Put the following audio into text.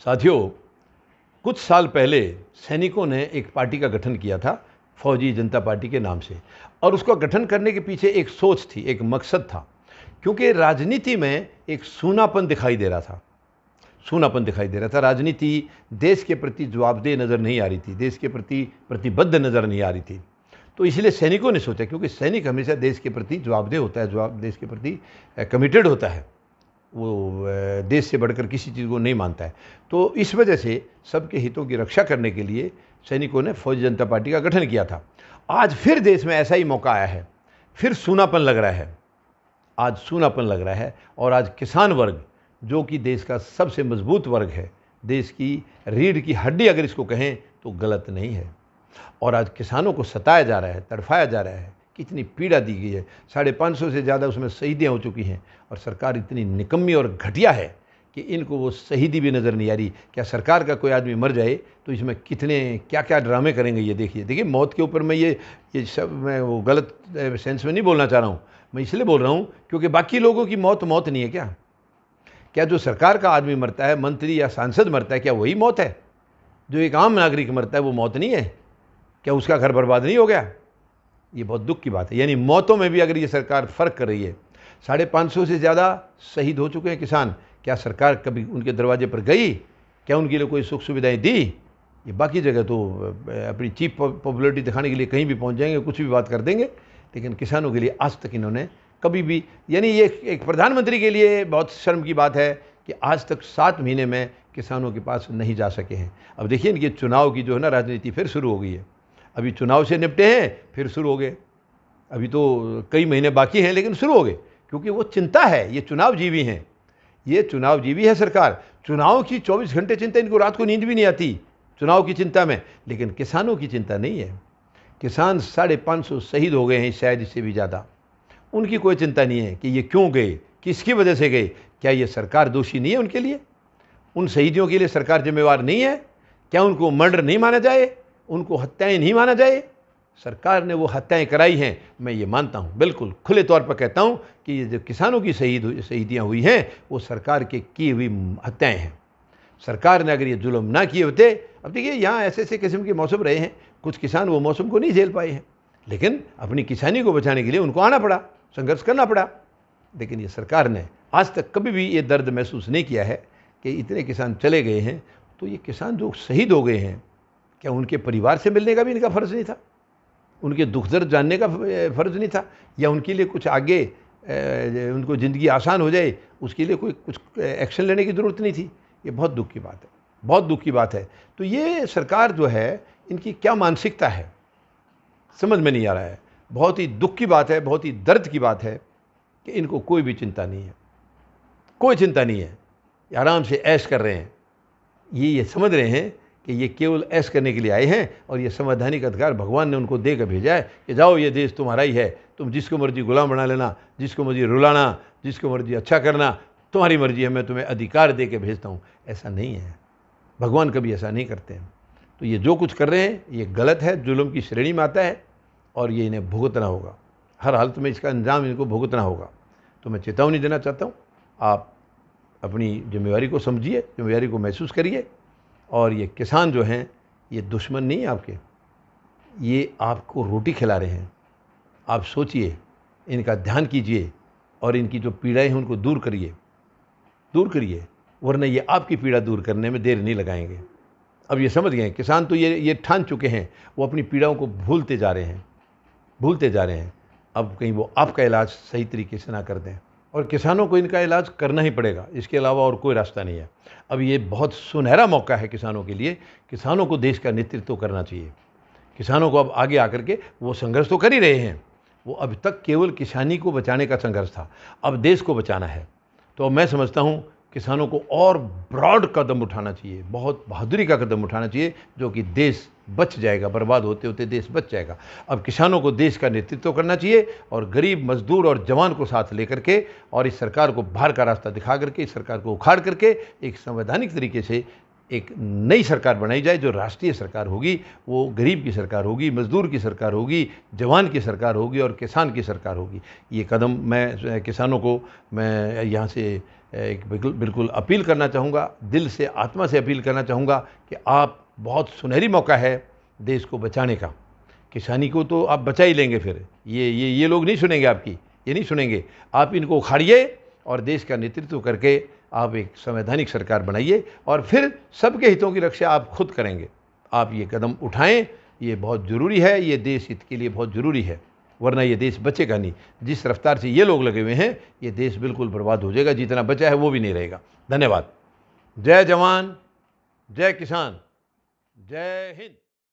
साथियों, कुछ साल पहले सैनिकों ने एक पार्टी का गठन किया था फौजी जनता पार्टी के नाम से। और उसको गठन करने के पीछे एक सोच थी, एक मकसद था। क्योंकि राजनीति में एक सूनापन दिखाई दे रहा था। सूनापन दिखाई दे रहा था। राजनीति देश के प्रति जवाबदेह नज़र नहीं आ रही थी, देश के प्रति प्रतिबद्ध नज़र नहीं आ रही थी। तो इसलिए सैनिकों ने सोचा, क्योंकि सैनिक हमेशा देश के प्रति जवाबदेह होता है, देश के प्रति कमिटेड होता है, वो देश से बढ़कर किसी चीज़ को नहीं मानता है। तो इस वजह से सबके हितों की रक्षा करने के लिए सैनिकों ने फौजी जनता पार्टी का गठन किया था। आज फिर देश में ऐसा ही मौका आया है, फिर सूनापन लग रहा है। आज सूनापन लग रहा है और आज किसान वर्ग, जो कि देश का सबसे मजबूत वर्ग है, देश की रीढ़ की हड्डी अगर इसको कहें तो गलत नहीं है, और आज किसानों को सताया जा रहा है, तड़फाया जा रहा है, कितनी पीड़ा दी गई है। 550 से ज़्यादा उसमें शहीदियाँ हो चुकी हैं, और सरकार इतनी निकम्मी और घटिया है कि इनको वो शहीदी भी नज़र नहीं आ रही। क्या सरकार का कोई आदमी मर जाए तो इसमें कितने क्या क्या ड्रामे करेंगे ये देखिए। मौत के ऊपर मैं ये सब मैं वो गलत सेंस में नहीं बोलना चाह रहा हूँ। मैं इसलिए बोल रहा हूँ क्योंकि बाकी लोगों की मौत नहीं है क्या? क्या जो सरकार का आदमी मरता है, मंत्री या सांसद मरता है, क्या वही मौत है? जो एक आम नागरिक मरता है वो मौत नहीं है? क्या उसका घर बर्बाद नहीं हो गया? ये बहुत दुख की बात है। यानी मौतों में भी अगर ये सरकार फ़र्क कर रही है। 550 से ज़्यादा शहीद हो चुके हैं किसान। क्या सरकार कभी उनके दरवाजे पर गई? क्या उनके लिए कोई सुख सुविधाएं दी? ये बाकी जगह तो अपनी चीप पॉपुलरिटी दिखाने के लिए कहीं भी पहुंच जाएंगे, कुछ भी बात कर देंगे, लेकिन किसानों के लिए आज तक इन्होंने कभी भी, यानी ये एक प्रधानमंत्री के लिए बहुत शर्म की बात है कि आज तक 7 महीने में किसानों के पास नहीं जा सके हैं। अब देखिए इनके चुनाव की जो है ना राजनीति फिर शुरू हो गई है। अभी चुनाव से निपटे हैं, फिर शुरू हो गए। अभी तो कई महीने बाकी हैं लेकिन शुरू हो गए, क्योंकि वो चिंता है। ये चुनाव जीवी हैं, ये चुनाव जीवी है सरकार। चुनाव की 24 घंटे चिंता, इनको रात को नींद भी नहीं आती चुनाव की चिंता में, लेकिन किसानों की चिंता नहीं है। किसान 550 शहीद हो गए हैं, शायद इससे भी ज़्यादा। उनकी कोई चिंता नहीं है कि ये क्यों गए, किसकी वजह से गए। क्या ये सरकार दोषी नहीं है उनके लिए? उन शहीदियों के लिए सरकार जिम्मेवार नहीं है? क्या उनको मर्डर नहीं माना जाए, उनको हत्याएं नहीं माना जाए? सरकार ने वो हत्याएं कराई हैं, मैं ये मानता हूँ, बिल्कुल खुले तौर पर कहता हूँ कि ये जो किसानों की शहीदियाँ हुई हैं वो सरकार के की हुई हत्याएं हैं। सरकार ने अगर ये जुल्म ना किए होते, अब देखिए यहाँ ऐसे ऐसे किस्म के मौसम रहे हैं, कुछ किसान वो मौसम को नहीं झेल पाए हैं, लेकिन अपनी किसानी को बचाने के लिए उनको आना पड़ा, संघर्ष करना पड़ा। लेकिन ये सरकार ने आज तक कभी भी ये दर्द महसूस नहीं किया है कि इतने किसान चले गए हैं। तो ये किसान जो शहीद हो गए हैं, क्या उनके परिवार से मिलने का भी इनका फ़र्ज़ नहीं था? उनके दुख दर्द जानने का फ़र्ज़ नहीं था? या उनके लिए कुछ आगे उनको ज़िंदगी आसान हो जाए उसके लिए कोई कुछ एक्शन लेने की ज़रूरत नहीं थी? ये बहुत दुख की बात है, बहुत दुख की बात है। तो ये सरकार जो है, इनकी क्या मानसिकता है समझ में नहीं आ रहा है। बहुत ही दुख की बात है, बहुत ही दर्द की बात है कि इनको कोई भी चिंता नहीं है, कोई चिंता नहीं है। ये आराम से ऐश कर रहे हैं। ये समझ रहे हैं कि ये केवल ऐश करने के लिए आए हैं, और ये संवैधानिक अधिकार भगवान ने उनको दे कर भेजा है कि जाओ ये देश तुम्हारा ही है, तुम जिसको मर्जी गुलाम बना लेना, जिसको मर्जी रुलाना, जिसको मर्जी अच्छा करना, तुम्हारी मर्जी है, मैं तुम्हें अधिकार दे के भेजता हूँ। ऐसा नहीं है, भगवान कभी ऐसा नहीं करते हैं। तो ये जो कुछ कर रहे हैं ये गलत है, जुल्म की श्रेणी में आता है, और ये इन्हें भुगतना होगा। हर हालत में इसका अंजाम इनको भुगतना होगा। तो मैं चेतावनी देना चाहता हूँ, आप अपनी जिम्मेवारी को समझिए, जिम्मेवारी को महसूस करिए। और ये किसान जो हैं ये दुश्मन नहीं है आपके, ये आपको रोटी खिला रहे हैं। आप सोचिए, इनका ध्यान कीजिए और इनकी जो पीड़ाएं हैं उनको दूर करिए, दूर करिए, वरना ये आपकी पीड़ा दूर करने में देर नहीं लगाएंगे। अब ये समझ गए किसान, तो ये ठान चुके हैं, वो अपनी पीड़ाओं को भूलते जा रहे हैं, भूलते जा रहे हैं। अब कहीं वो आपका इलाज सही तरीके से ना कर दें, और किसानों को इनका इलाज करना ही पड़ेगा, इसके अलावा और कोई रास्ता नहीं है। अब ये बहुत सुनहरा मौका है किसानों के लिए। किसानों को देश का नेतृत्व करना चाहिए। किसानों को अब आगे आकर के, वो संघर्ष तो कर ही रहे हैं, वो अब तक केवल किसानी को बचाने का संघर्ष था, अब देश को बचाना है। तो मैं समझता हूँ किसानों को और ब्रॉड कदम उठाना चाहिए, बहुत बहादुरी का कदम उठाना चाहिए, जो कि देश बच जाएगा, बर्बाद होते होते देश बच जाएगा। अब किसानों को देश का नेतृत्व करना चाहिए, और गरीब मजदूर और जवान को साथ लेकर के, और इस सरकार को बाहर का रास्ता दिखा करके, इस सरकार को उखाड़ करके एक संवैधानिक तरीके से एक नई सरकार बनाई जाए जो राष्ट्रीय सरकार होगी, वो गरीब की सरकार होगी, मजदूर की सरकार होगी, जवान की सरकार होगी और किसान की सरकार होगी। ये कदम मैं किसानों को मैं यहाँ से एक बिल्कुल अपील करना चाहूँगा, दिल से आत्मा से अपील करना चाहूँगा कि आप बहुत सुनहरी मौका है देश को बचाने का। किसानी को तो आप बचा ही लेंगे, फिर ये लोग नहीं सुनेंगे आपकी, ये नहीं सुनेंगे। आप इनको उखाड़िए और देश का नेतृत्व करके आप एक संवैधानिक सरकार बनाइए और फिर सबके हितों की रक्षा आप खुद करेंगे। आप ये कदम उठाएं, ये बहुत ज़रूरी है, ये देश हित के लिए बहुत ज़रूरी है, वरना ये देश बचेगा नहीं। जिस रफ्तार से ये लोग लगे हुए हैं, ये देश बिल्कुल बर्बाद हो जाएगा, जितना बचा है वो भी नहीं रहेगा। धन्यवाद। जय जवान, जय किसान, जय हिंद।